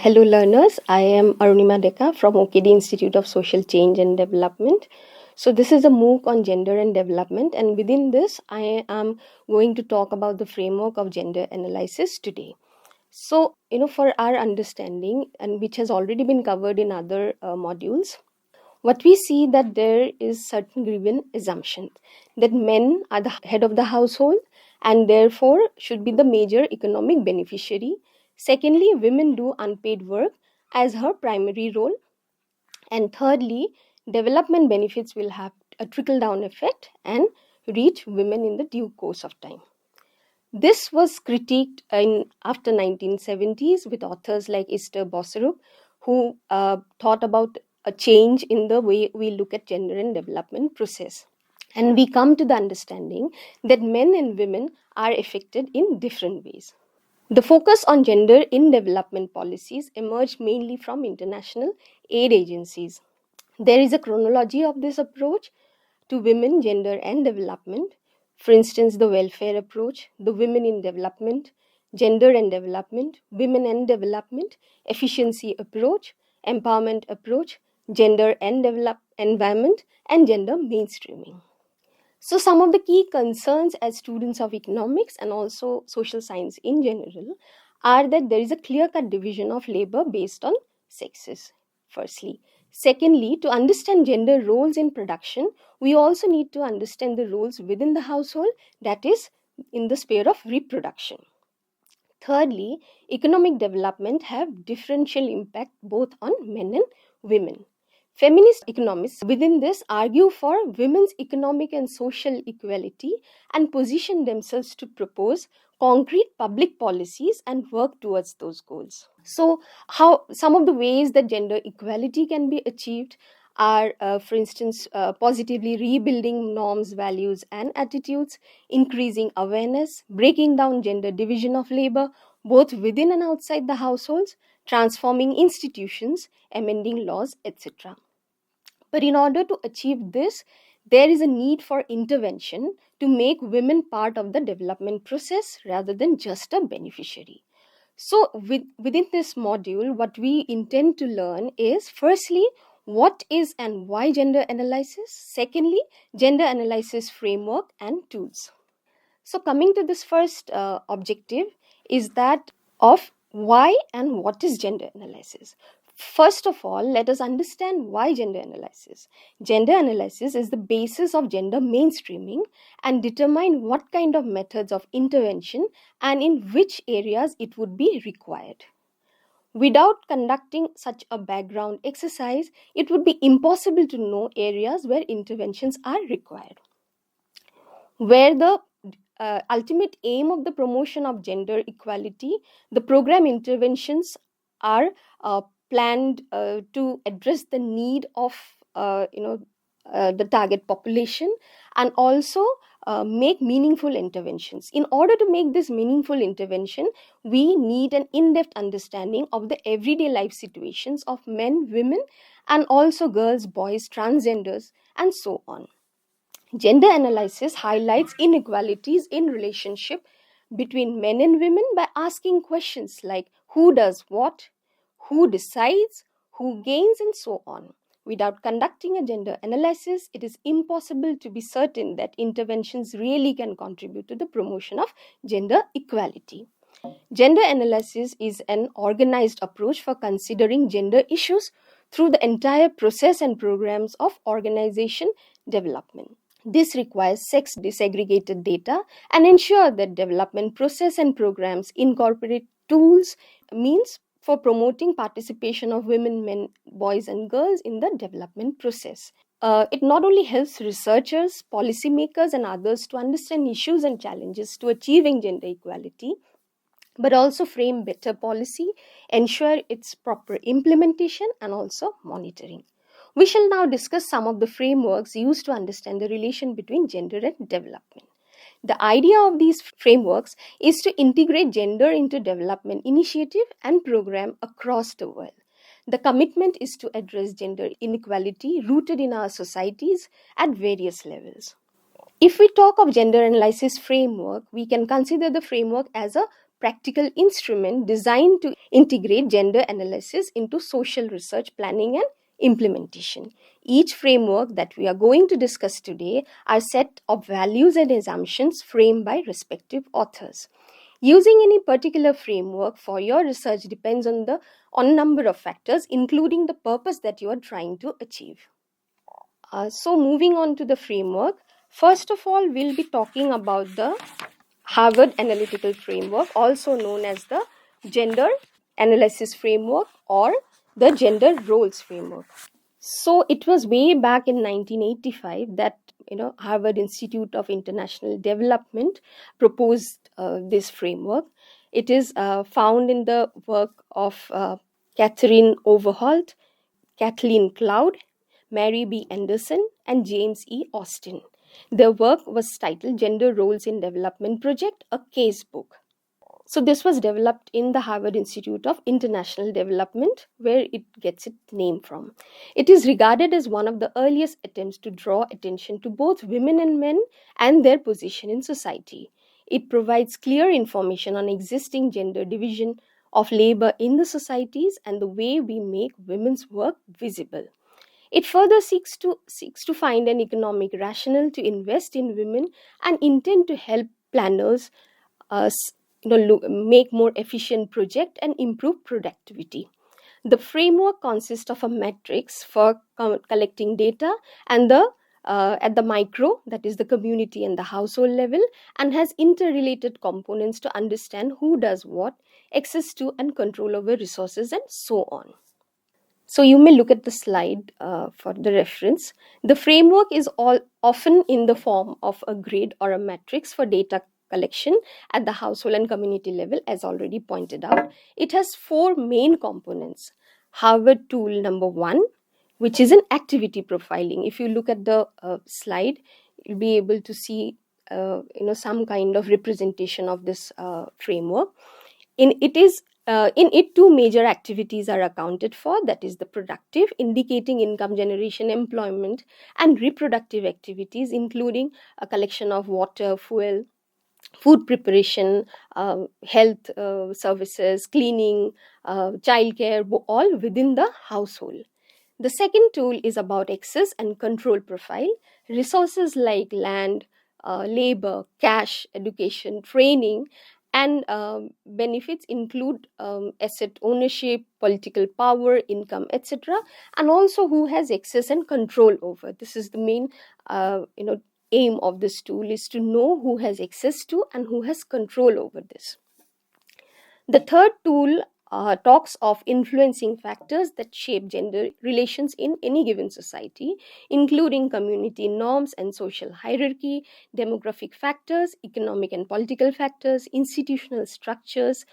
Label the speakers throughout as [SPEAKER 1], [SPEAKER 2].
[SPEAKER 1] Hello, learners. I am Arunima Deka from OKD Institute of Social Change and Development. So, this is a MOOC on gender and development, and within this, I am going to talk about the framework of gender analysis today. So, for our understanding, and which has already been covered in other modules, what we see that there is certain given assumption that men are the head of the household and therefore should be the major economic beneficiary. Secondly, women do unpaid work as her primary role. And thirdly, development benefits will have a trickle down effect and reach women in the due course of time. This was critiqued after 1970s with authors like Esther Boserup, who thought about a change in the way we look at gender and development process. And we come to the understanding that men and women are affected in different ways. The focus on gender in development policies emerged mainly from international aid agencies. There is a chronology of this approach to women, gender, and development. For instance, the welfare approach, the women in development, gender and development, women and development, efficiency approach, empowerment approach, gender and develop environment, and gender mainstreaming. So, some of the key concerns as students of economics and also social science in general are that there is a clear cut division of labor based on sexes, firstly. Secondly, to understand gender roles in production, we also need to understand the roles within the household, that is, in the sphere of reproduction. Thirdly, economic development have differential impact both on men and women. Feminist economists within this argue for women's economic and social equality and position themselves to propose concrete public policies and work towards those goals. So, how some of the ways that gender equality can be achieved are, for instance, positively rebuilding norms, values, and attitudes, increasing awareness, breaking down gender division of labor, both within and outside the households, transforming institutions, amending laws, etc. But in order to achieve this, there is a need for intervention to make women part of the development process rather than just a beneficiary. So, within this module, what we intend to learn is firstly, what is and why gender analysis? Secondly, gender analysis framework and tools. So, coming to this first objective is that of why and what is gender analysis. First of all, let us understand why gender analysis. Gender analysis is the basis of gender mainstreaming and determine what kind of methods of intervention and in which areas it would be required. Without conducting such a background exercise, it would be impossible to know areas where interventions are required. Where the ultimate aim of the promotion of gender equality, the program interventions are planned to address the need of the target population and also make meaningful interventions. In order to make this meaningful intervention, we need an in-depth understanding of the everyday life situations of men, women, and also girls, boys, transgenders, and so on. Gender analysis highlights inequalities in relationship between men and women by asking questions like who does what, who decides, who gains, and so on. Without conducting a gender analysis, it is impossible to be certain that interventions really can contribute to the promotion of gender equality. Gender analysis is an organized approach for considering gender issues through the entire process and programs of organization development. This requires sex disaggregated data and ensure that development process and programs incorporate tools, means for promoting participation of women, men, boys, and girls in the development process. It not only helps researchers, policymakers, and others to understand issues and challenges to achieving gender equality, but also frame better policy, ensure its proper implementation, and also monitoring. We shall now discuss some of the frameworks used to understand the relation between gender and development. The idea of these frameworks is to integrate gender into development initiative and program across the world. The commitment is to address gender inequality rooted in our societies at various levels. If we talk of gender analysis framework, we can consider the framework as a practical instrument designed to integrate gender analysis into social research planning and implementation. Each framework that we are going to discuss today are set of values and assumptions framed by respective authors. Using any particular framework for your research depends on number of factors, including the purpose that you are trying to achieve. So moving on to the framework, first of all, we'll be talking about the Harvard Analytical Framework, also known as the Gender Analysis Framework or the Gender Roles Framework. So it was way back in 1985 that Harvard Institute of International Development proposed this framework. It is found in the work of Catherine Overholt, Kathleen Cloud, Mary B. Anderson, and James E. Austin. Their work was titled Gender Roles in Development Project, a Case Book. So this was developed in the Harvard Institute of International Development, where it gets its name from. It is regarded as one of the earliest attempts to draw attention to both women and men and their position in society. It provides clear information on existing gender division of labor in the societies and the way we make women's work visible. It further seeks to find an economic rationale to invest in women and intend to help planners make more efficient project and improve productivity. The framework consists of a matrix for collecting data and at the micro, that is the community and the household level, and has interrelated components to understand who does what, access to and control over resources, and so on. So you may look at the slide for the reference. The framework is often in the form of a grid or a matrix for data collection at the household and community level, as already pointed out. It has four main components. Harvard tool number 1, which is an activity profiling. If you look at the slide, you'll be able to see some kind of representation of this framework. In it, two major activities are accounted for, that is the productive, indicating income generation, employment, and reproductive activities, including a collection of water, fuel, food preparation, health services, cleaning, childcare, all within the household. The second tool is about access and control profile. Resources like land, labor, cash, education, training, and benefits include asset ownership, political power, income, etc., and also who has access and control over. This is the main aim of this tool, is to know who has access to and who has control over this. The third tool talks of influencing factors that shape gender relations in any given society, including community norms and social hierarchy, demographic factors, economic and political factors, institutional structures,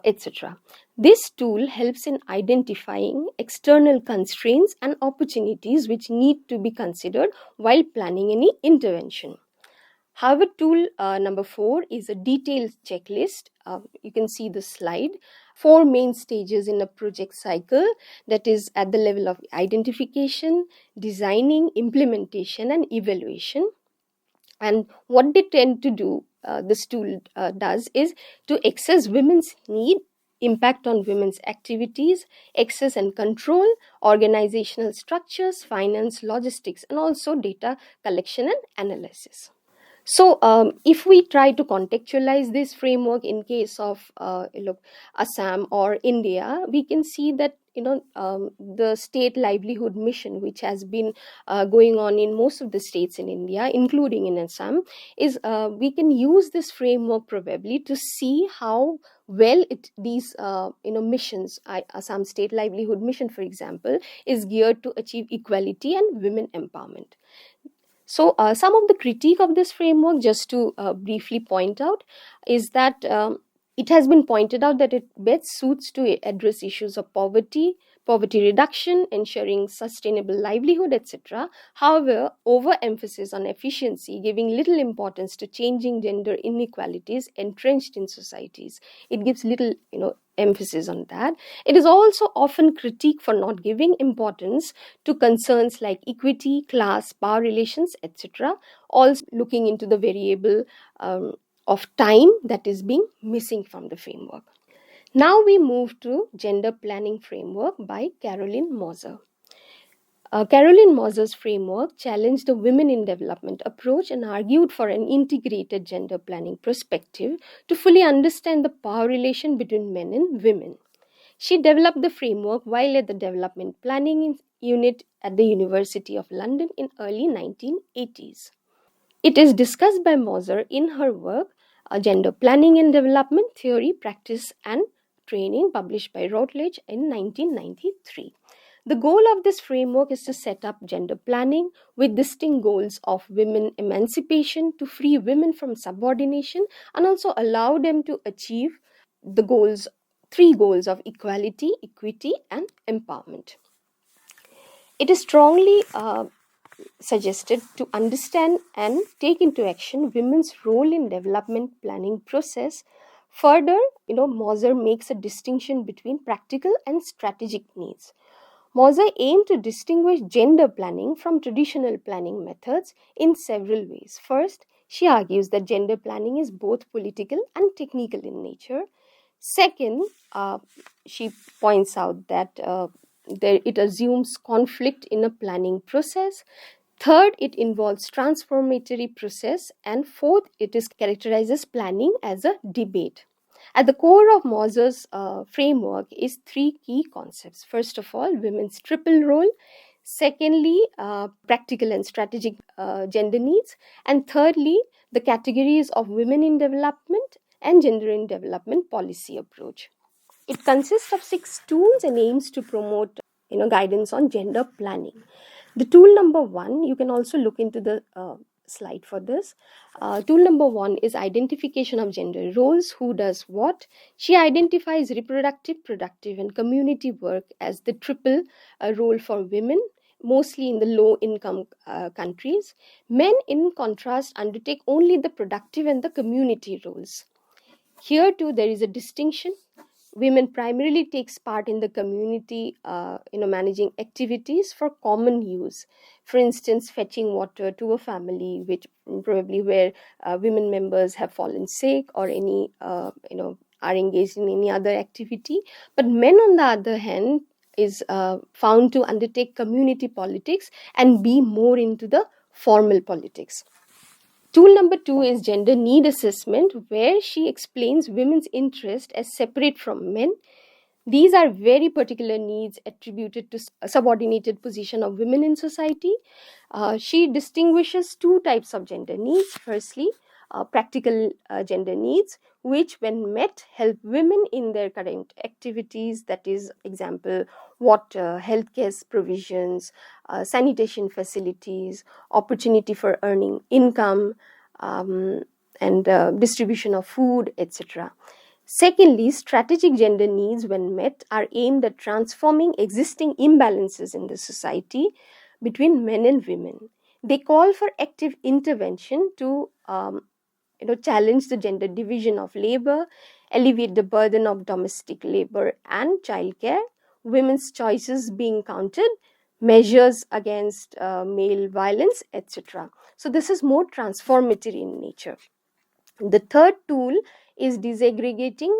[SPEAKER 1] etc. This tool helps in identifying external constraints and opportunities which need to be considered while planning any intervention. Harvard tool number 4 is a detailed checklist. You can see the slide. 4 main stages in a project cycle, that is at the level of identification, designing, implementation, and evaluation. And what they tend to do, this tool does, is to assess women's need, impact on women's activities, access and control, organizational structures, finance, logistics, and also data collection and analysis. So if we try to contextualize this framework in case of Assam or India, we can see that the state livelihood mission, which has been going on in most of the states in India, including in Assam, is we can use this framework probably to see how well these missions, Assam State Livelihood Mission, for example, is geared to achieve equality and women empowerment. So some of the critique of this framework, just to briefly point out, is that it has been pointed out that it best suits to address issues of poverty reduction, ensuring sustainable livelihood, etc. However, overemphasis on efficiency, giving little importance to changing gender inequalities entrenched in societies. It gives little, emphasis on that. It is also often critiqued for not giving importance to concerns like equity, class, power relations, etc. Also looking into the variable of time that is being missing from the framework. Now we move to Gender Planning Framework by Caroline Moser. Caroline Moser's framework challenged the women in development approach and argued for an integrated gender planning perspective to fully understand the power relation between men and women. She developed the framework while at the development planning unit at the University of London in early 1980s. It is discussed by Moser in her work Gender Planning and Development Theory, Practice and Training, published by Routledge in 1993. The goal of this framework is to set up gender planning with distinct goals of women emancipation, to free women from subordination, and also allow them to achieve the three goals of equality, equity, and empowerment. It is strongly suggested to understand and take into action women's role in development planning process. Further, Moser makes a distinction between practical and strategic needs. Moser aimed to distinguish gender planning from traditional planning methods in several ways. First, she argues that gender planning is both political and technical in nature. Second, she points out that it assumes conflict in a planning process. Third, it involves transformatory process. And fourth, it characterizes planning as a debate. At the core of Moser's framework is three key concepts. First of all, women's triple role. Secondly, practical and strategic gender needs. And thirdly, the categories of women in development and gender in development policy approach. It consists of 6 tools and aims to promote guidance on gender planning. The tool number 1, you can also look into the slide for this. Tool number 1 is identification of gender roles, who does what. She identifies reproductive, productive, and community work as the triple role for women, mostly in the low income countries. Men, in contrast, undertake only the productive and the community roles. Here too there is a distinction. Women primarily takes part in the community managing activities for common use. For instance, fetching water to a family which probably where women members have fallen sick or any are engaged in any other activity. But men, on the other hand, is found to undertake community politics and be more into the formal politics. Tool number 2 is gender need assessment, where she explains women's interest as separate from men. These are very particular needs attributed to a subordinated position of women in society. She distinguishes 2 types of gender needs. Firstly, practical gender needs, which when met help women in their current activities, that is, example, water, healthcare provisions, sanitation facilities, opportunity for earning income, and distribution of food, etc. Secondly, strategic gender needs, when met, are aimed at transforming existing imbalances in the society between men and women. They call for active intervention to challenge the gender division of labor, alleviate the burden of domestic labor and childcare, women's choices being counted, measures against male violence, etc. So this is more transformatory in nature. The third tool is disaggregating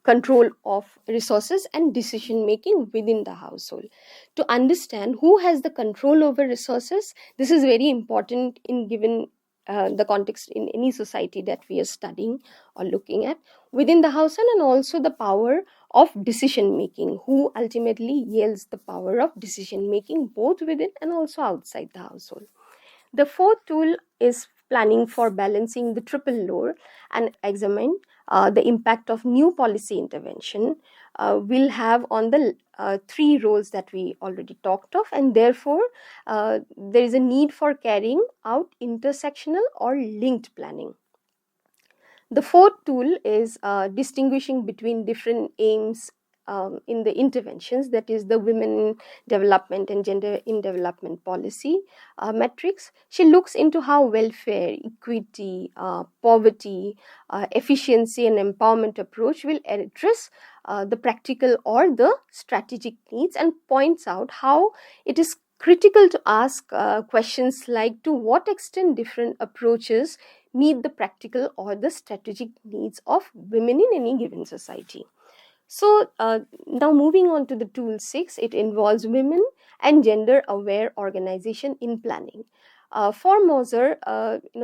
[SPEAKER 1] control of resources and decision making within the household. To understand who has the control over resources, this is very important in given the context in any society that we are studying or looking at within the household, and also the power of decision making, who ultimately yields the power of decision making both within and also outside the household. The fourth tool is planning for balancing the triple role, and examine the impact of new policy intervention will have on the 3 roles that we already talked of, and therefore there is a need for carrying out intersectional or linked planning. The fourth tool is distinguishing between different aims in the interventions, that is the women development and gender in development policy metrics. She looks into how welfare, equity, poverty, efficiency and empowerment approach will address the practical or the strategic needs, and points out how it is critical to ask questions like, to what extent different approaches meet the practical or the strategic needs of women in any given society. So now moving on to the tool 6, it involves women and gender aware organization in planning. For Moser,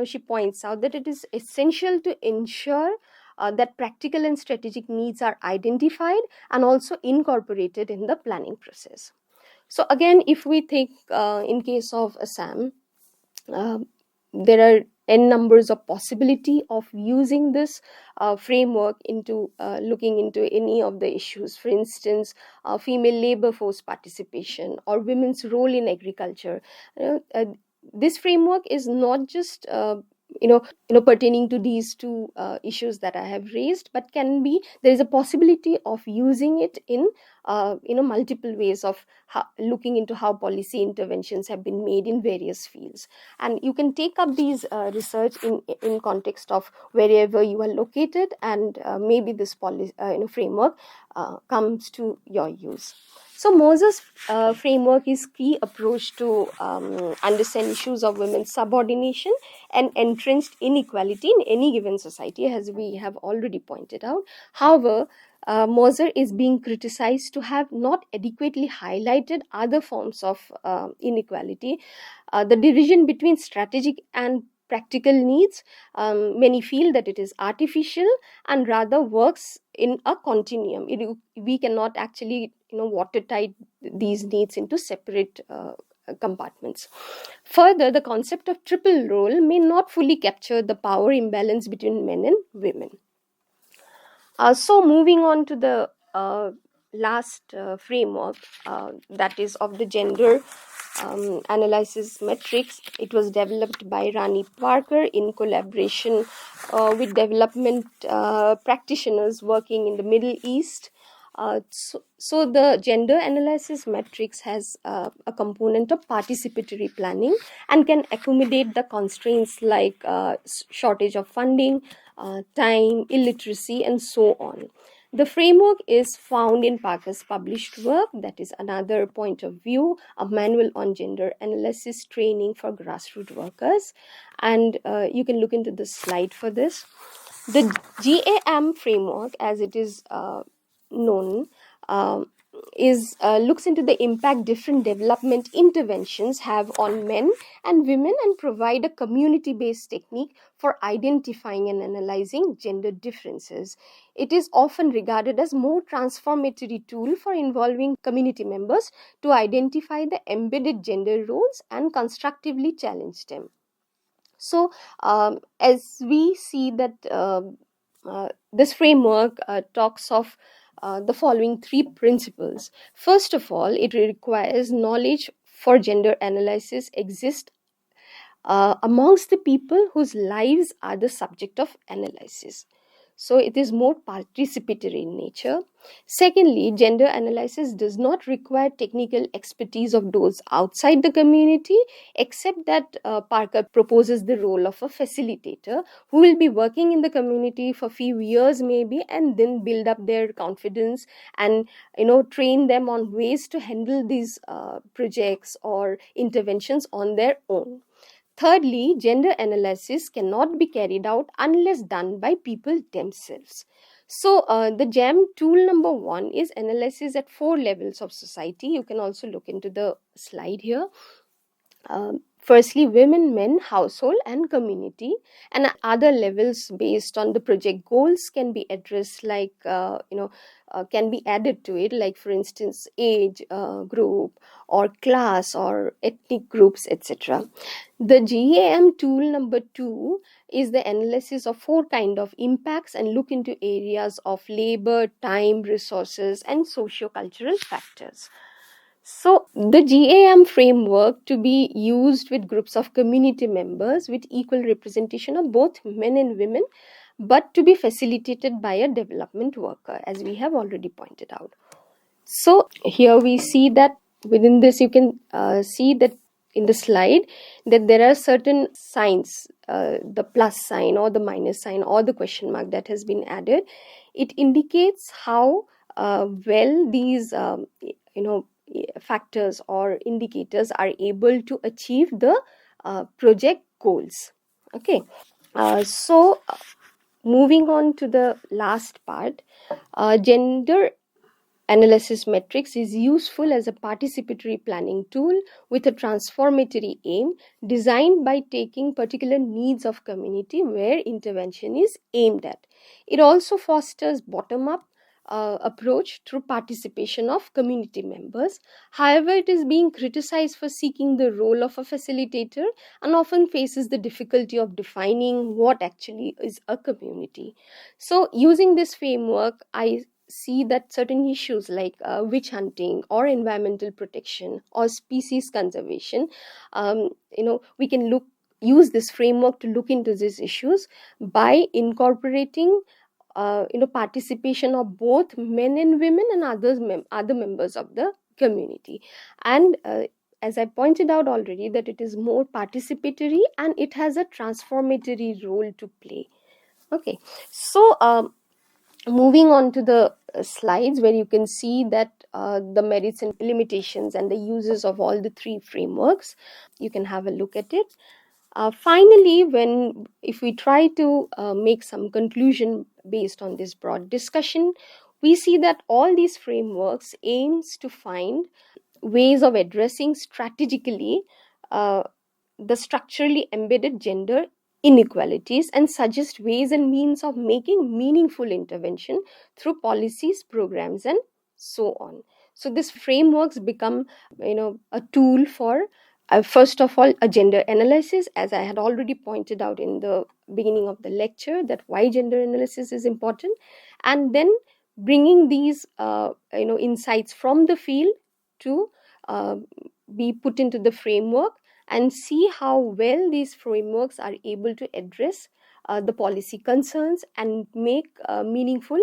[SPEAKER 1] she points out that it is essential to ensure that practical and strategic needs are identified and also incorporated in the planning process. So again, if we think in case of Assam, uh, there are n numbers of possibility of using this framework into looking into any of the issues. For instance, female labor force participation or women's role in agriculture. This framework is not just pertaining to these two issues that I have raised, but can be, there is a possibility of using it in multiple ways of looking into how policy interventions have been made in various fields. And you can take up these research in context of wherever you are located, and maybe this policy framework comes to your use. So Moses framework is key approach to understand issues of women's subordination and entrenched inequality in any given society, as we have already pointed out. However, Moser is being criticized to have not adequately highlighted other forms of inequality. The division between strategic and practical needs, many feel that it is artificial and rather works in a continuum. We cannot actually watertight these needs into separate compartments. Further, the concept of triple role may not fully capture the power imbalance between men and women. So moving on to the last framework, that is of the gender analysis matrix. It was developed by Rani Parker in collaboration with development practitioners working in the Middle East. So the gender analysis matrix has a component of participatory planning and can accommodate the constraints like shortage of funding, time, illiteracy, and so on. The framework is found in Parker's published work, that is Another Point of View, a manual on gender analysis training for grassroots workers. And you can look into the slide for this. The GAM framework, as it is known, looks into the impact different development interventions have on men and women and provide a community-based technique for identifying and analyzing gender differences. It is often regarded as more transformatory tool for involving community members to identify the embedded gender roles and constructively challenge them. So as we see that this framework talks of the following three principles. First of all, it requires knowledge for gender analysis exists amongst the people whose lives are the subject of analysis. So it is more participatory in nature. Secondly, gender analysis does not require technical expertise of those outside the community, except that Parker proposes the role of a facilitator who will be working in the community for a few years maybe, and then build up their confidence and train them on ways to handle these projects or interventions on their own. Thirdly, gender analysis cannot be carried out unless done by people themselves. So the GEM tool number 1 is analysis at 4 levels of society. You can also look into the slide here. Firstly, women, men, household, and community, and other levels based on the project goals can be addressed, like can be added to it, like for instance age group or class or ethnic groups, etc. The GAM tool number 2 is the analysis of 4 kind of impacts and look into areas of labor, time, resources, and socio-cultural factors. So the GAM framework to be used with groups of community members with equal representation of both men and women, but to be facilitated by a development worker, as we have already pointed out. So here we see that within this, you can see that in the slide that there are certain signs, the plus sign or the minus sign or the question mark that has been added. It indicates how well these factors or indicators are able to achieve the project goals. Okay. Moving on to the last part, gender analysis metrics is useful as a participatory planning tool with a transformatory aim, designed by taking particular needs of community where intervention is aimed at. It also fosters bottom up approach through participation of community members. However, it is being criticized for seeking the role of a facilitator and often faces the difficulty of defining what actually is a community. So using this framework, I see that certain issues like witch hunting or environmental protection or species conservation, we can use this framework to look into these issues by incorporating participation of both men and women and other members of the community. And as I pointed out already, that it is more participatory and it has a transformatory role to play. Okay, so moving on to the slides, where you can see that the merits and limitations and the uses of all the three frameworks, you can have a look at it. Finally, if we try to make some conclusion based on this broad discussion, we see that all these frameworks aims to find ways of addressing strategically uh, the structurally embedded gender inequalities and suggest ways and means of making meaningful intervention through policies, programs, and so on. So these frameworks become, a tool for first of all a gender analysis, as I had already pointed out in the beginning of the lecture, that why gender analysis is important, and then bringing these insights from the field to uh, be put into the framework and see how well these frameworks are able to address the policy concerns and make meaningful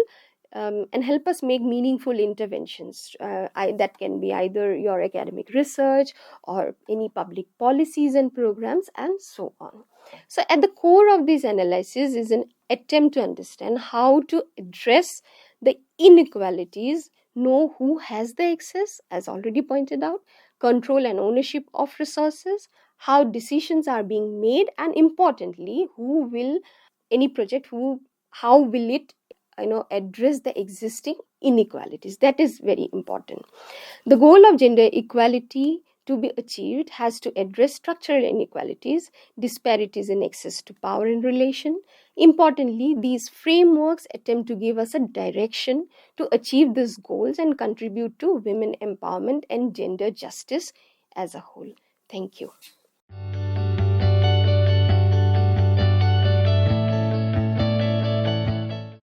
[SPEAKER 1] and help us make meaningful interventions. That can be either your academic research or any public policies and programs and so on. So at the core of this analysis is an attempt to understand how to address the inequalities, know who has the access, as already pointed out, control and ownership of resources, how decisions are being made, and importantly, who will any project who how will it address the existing inequalities. That is very important. The goal of gender equality to be achieved has to address structural inequalities, disparities in access to power and relation. Importantly, these frameworks attempt to give us a direction to achieve these goals and contribute to women empowerment and gender justice as a whole. Thank you.